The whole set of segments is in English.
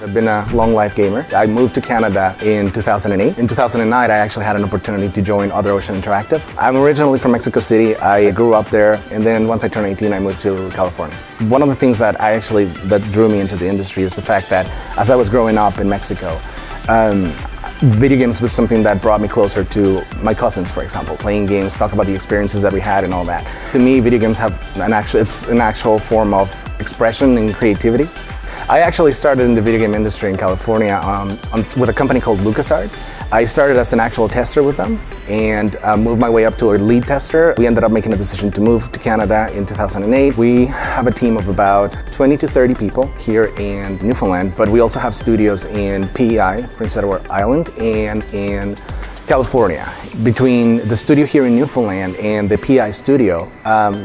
I've been a long life gamer. I moved to Canada in 2008. In 2009, I actually had an opportunity to join Other Ocean Interactive. I'm originally from Mexico City. I grew up there, and then once I turned 18, I moved to California. One of the things that drew me into the industry is the fact that as I was growing up in Mexico, video games was something that brought me closer to my cousins, for example, playing games, talk about the experiences that we had and all that. To me, video games have it's an actual form of expression and creativity. I actually started in the video game industry in California with a company called LucasArts. I started as an actual tester with them and moved my way up to a lead tester. We ended up making a decision to move to Canada in 2008. We have a team of about 20 to 30 people here in Newfoundland, but we also have studios in PEI, Prince Edward Island, and in California. Between the studio here in Newfoundland and the PI studio,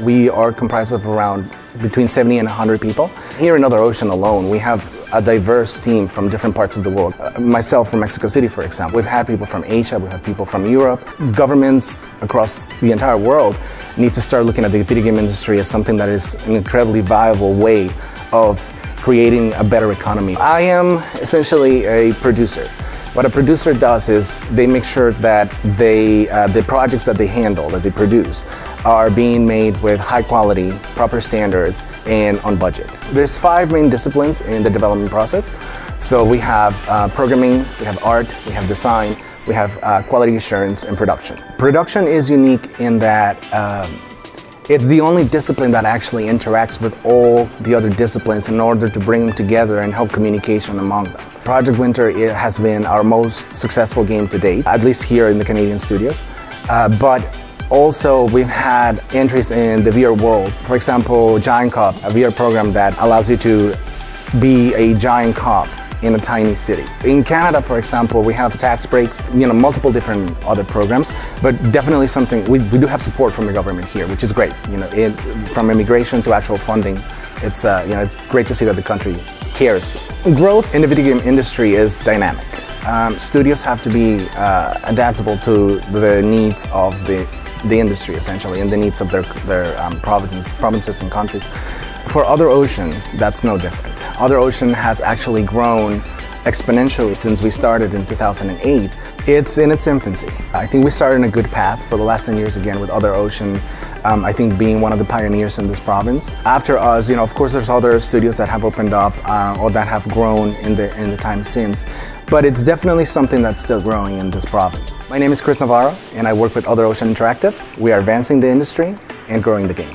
we are comprised of around between 70 and 100 people. Here in Other Ocean alone, we have a diverse team from different parts of the world. Myself from Mexico City, for example. We've had people from Asia, we have people from Europe. Governments across the entire world need to start looking at the video game industry as something that is an incredibly viable way of creating a better economy. I am essentially a producer. What a producer does is they make sure that the projects that they handle, that they produce, are being made with high quality, proper standards, and on budget. There's 5 main disciplines in the development process. So we have programming, we have art, we have design, we have quality assurance, and production. Production is unique in that it's the only discipline that actually interacts with all the other disciplines in order to bring them together and help communication among them. Project Winter has been our most successful game to date, at least here in the Canadian studios. But also we've had entries in the VR world. For example, Giant Cop, a VR program that allows you to be a giant cop in a tiny city. In Canada, for example, we have tax breaks, multiple different other programs, but definitely something, we do have support from the government here, which is great. From immigration to actual funding, it's great to see that the country cares. Growth in the video game industry is dynamic. Studios have to be adaptable to the needs of the industry, essentially, and the needs of their provinces and countries. For Other Ocean, that's no different. Other Ocean has actually grown exponentially since we started in 2008. It's in its infancy. I think we started in a good path for the last 10 years again with Other Ocean, I think being one of the pioneers in this province. After us, of course there's other studios that have opened up or that have grown in the time since, but it's definitely something that's still growing in this province. My name is Navarro, and I work with Other Ocean Interactive. We are advancing the industry and growing the game.